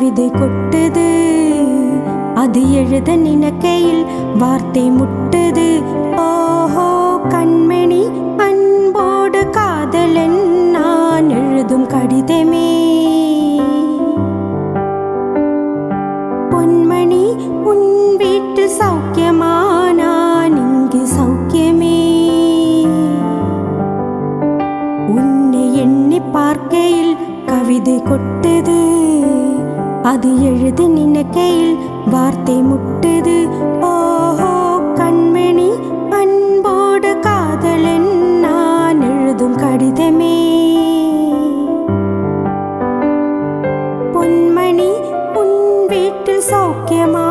கவிதை கொட்டுது. அது எழுத நினைக்கையில் வார்த்தை முட்டுது. ஓஹோ கண்மணி அன்போடு காதலன் நான் எழுதும் கடிதமே. பொன்மணி உன் வீட்டு சௌக்கியமா? நான் இங்கு சௌக்கியமே. உன்னை எண்ணி பார்க்கையில் கவிதை கொட்டுது. அது எழுதி நினைக்கையில் வார்த்தை முட்டுது. ஓஹோ கண்மணி அன்போடு காதலன் நான் எழுதும் கடிதமே. பொன்மணி உன் வீட்டில் சௌக்கியமா?